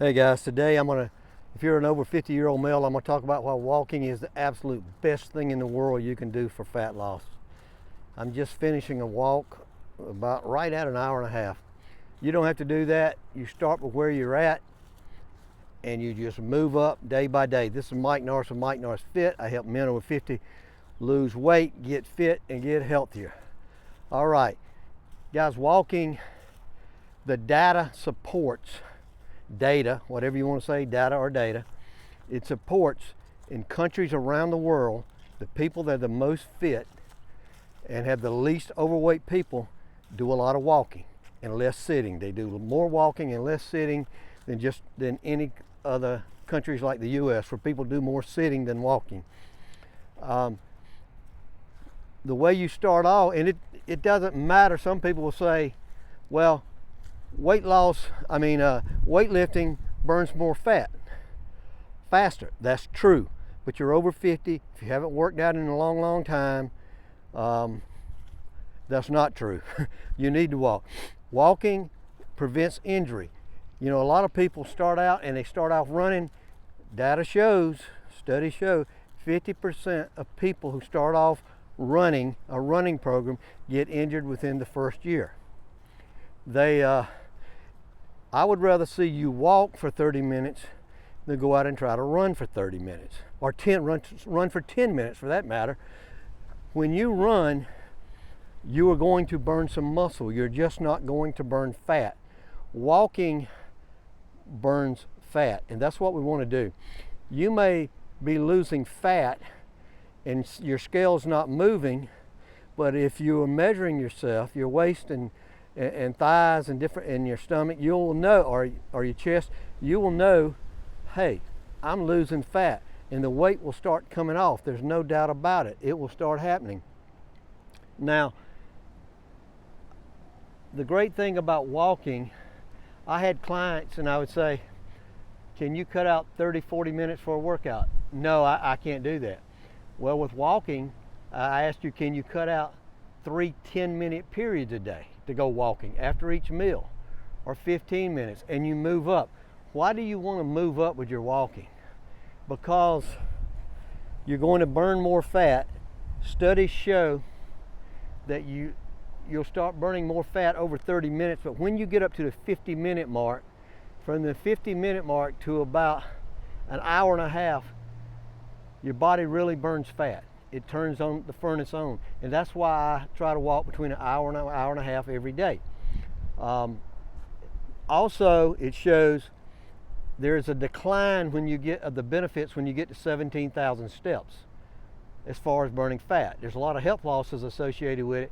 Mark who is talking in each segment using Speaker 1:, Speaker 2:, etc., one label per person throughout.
Speaker 1: Hey guys, today if you're an over 50-year-old male, I'm gonna talk about why walking is the absolute best thing in the world you can do for fat loss. I'm just finishing a walk about right at an hour and a half. You don't have to do that. You start with where you're at and you just move up day by day. This is Mike Norris with Mike Norris Fit. I help men over 50 lose weight, get fit, and get healthier. All right, guys, walking, the data supports whatever you want to say, data or data, it supports in countries around the world, the people that are the most fit and have the least overweight people do a lot of walking and less sitting. They do more walking and less sitting than any other countries like the US, where people do more sitting than walking. The way you start off, and it doesn't matter. Some people will say, well, weightlifting burns more fat faster. That's true, but you're over 50. If you haven't worked out in a long time, that's not true. You need to walk. Walking prevents injury. You know, a lot of people start out and they start off running. Data shows, studies show, 50% of people who start off running a running program get injured within the first year. I would rather see you walk for 30 minutes than go out and try to run for 30 minutes or run for 10 minutes for that matter. When you run, you are going to burn some muscle. You're just not going to burn fat. Walking burns fat, and that's what we want to do. You may be losing fat and your scale's not moving, but if you are measuring yourself, your waist and thighs and in your stomach, you'll know, or your chest, you will know, hey, I'm losing fat, and the weight will start coming off. There's no doubt about it. It will start happening. Now, the great thing about walking, I had clients and I would say, can you cut out 30-40 minutes for a workout? No, I can't do that. Well, with walking, I asked you, can you cut out 3 10-minute periods a day to go walking after each meal, or 15 minutes, and you move up? Why do you want to move up with your walking? Because you're going to burn more fat. Studies show that you'll start burning more fat over 30 minutes, but when you get up to the 50-minute mark, from the 50-minute mark to about an hour and a half, your body really burns fat. It turns on the furnace on, and that's why I try to walk between an hour and a half every day. Also, it shows there is a decline when you get of the benefits when you get to 17,000 steps as far as burning fat. There's a lot of health losses associated with it,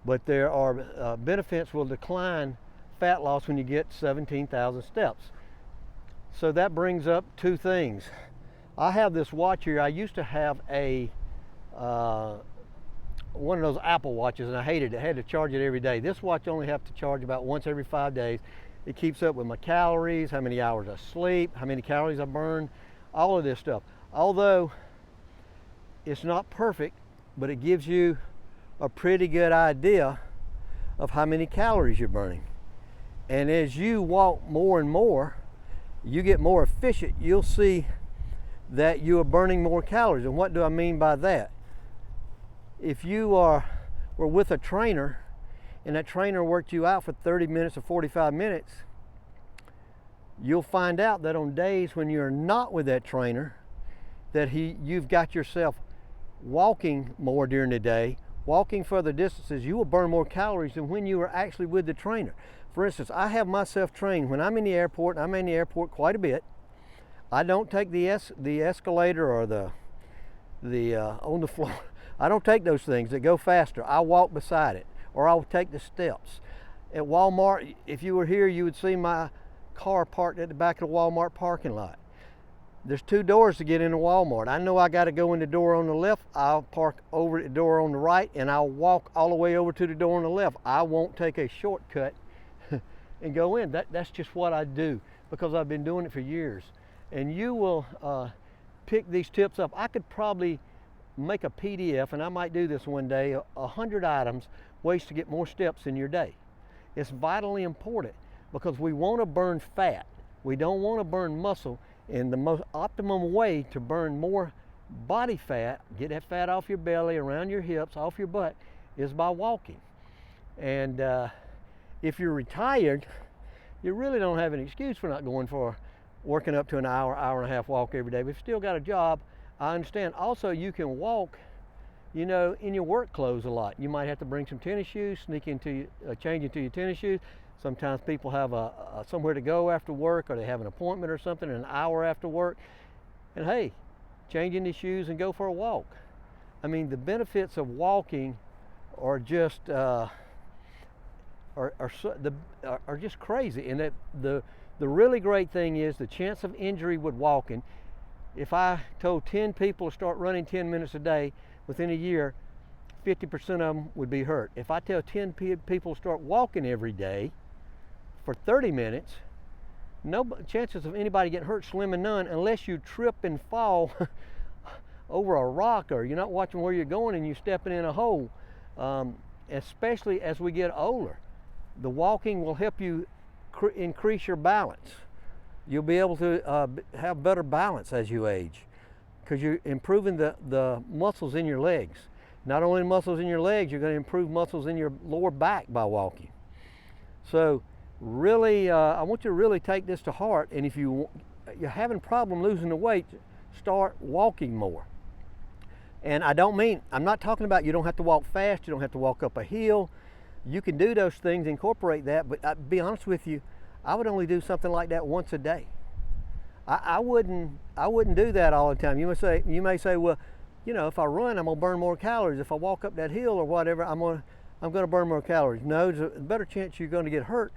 Speaker 1: but there are benefits will decline fat loss when you get 17,000 steps. So that brings up two things. I have this watch here. I used to have one of those Apple watches, and I hated it. I had to charge it every day. This watch only have to charge about once every 5 days. It keeps up with my calories, how many hours I sleep, how many calories I burn, all of this stuff. Although it's not perfect, but it gives you a pretty good idea of how many calories you're burning. And as you walk more and more, you get more efficient, you'll see that you are burning more calories. And what do I mean by that? If you were with a trainer and that trainer worked you out for 30 minutes or 45 minutes, you'll find out that on days when you're not with that trainer, that you've got yourself walking more during the day, walking further distances, you will burn more calories than when you were actually with the trainer. For instance, I have myself trained when I'm in the airport, and I'm in the airport quite a bit. I don't take the escalator or the on the floor. I don't take those things that go faster. I walk beside it, or I'll take the steps. At Walmart, if you were here, you would see my car parked at the back of the Walmart parking lot. There's 2 doors to get into Walmart. I know I got to go in the door on the left. I'll park over at the door on the right, and I'll walk all the way over to the door on the left. I won't take a shortcut and go in. That's just what I do, because I've been doing it for years. And you will pick these tips up. I could probably make a PDF, and I might do this one day, 100 items, ways to get more steps in your day. It's vitally important because we want to burn fat. We don't want to burn muscle, and the most optimum way to burn more body fat, get that fat off your belly, around your hips, off your butt, is by walking. And if you're retired, you really don't have an excuse for not going for working up to an hour, hour and a half walk every day. But if you've still got a job, I understand. Also, you can walk, you know, in your work clothes a lot. You might have to bring some tennis shoes, sneak into, change into your tennis shoes. Sometimes people have somewhere to go after work, or they have an appointment or something an hour after work. And hey, change into shoes and go for a walk. I mean, the benefits of walking are just are just crazy. And that the really great thing is the chance of injury with walking. If I told 10 people to start running 10 minutes a day, within a year, 50% of them would be hurt. If I tell 10 people to start walking every day for 30 minutes, no chances of anybody getting hurt, slim and none, unless you trip and fall over a rock, or you're not watching where you're going and you're stepping in a hole. Especially as we get older, the walking will help you increase your balance. You'll be able to have better balance as you age, because you're improving the muscles in your legs. Not only muscles in your legs, you're going to improve muscles in your lower back by walking. So really, I want you to really take this to heart. And if you're having a problem losing the weight, start walking more. And I'm not talking about you don't have to walk fast, you don't have to walk up a hill. You can do those things, incorporate that, but I'll be honest with you, I would only do something like that once a day. I wouldn't do that all the time. You may say, well, you know, if I run, I'm gonna burn more calories. If I walk up that hill or whatever, I'm gonna burn more calories. No, there's a better chance you're gonna get hurt.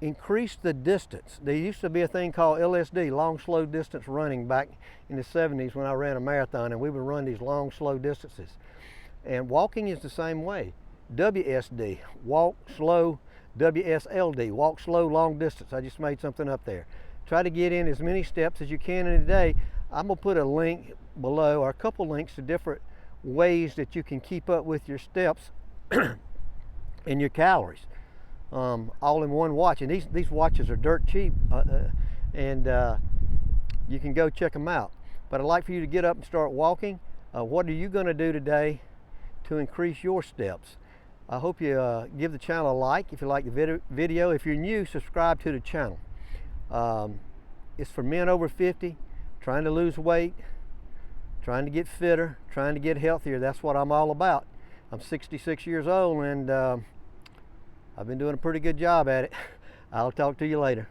Speaker 1: Increase the distance. There used to be a thing called LSD, long slow distance running, back in the 70s when I ran a marathon, and we would run these long slow distances. And walking is the same way. WSD, walk slow. WSLD, walk slow long distance. I just made something up there. Try to get in as many steps as you can in a day. I'm gonna put a link below, or a couple links to different ways that you can keep up with your steps and your calories, all in one watch. And these watches are dirt cheap, and you can go check them out. But I'd like for you to get up and start walking. What are you gonna do today to increase your steps? I hope you give the channel a like if you like the video. If you're new, subscribe to the channel. It's for men over 50, trying to lose weight, trying to get fitter, trying to get healthier. That's what I'm all about. I'm 66 years old, and I've been doing a pretty good job at it. I'll talk to you later.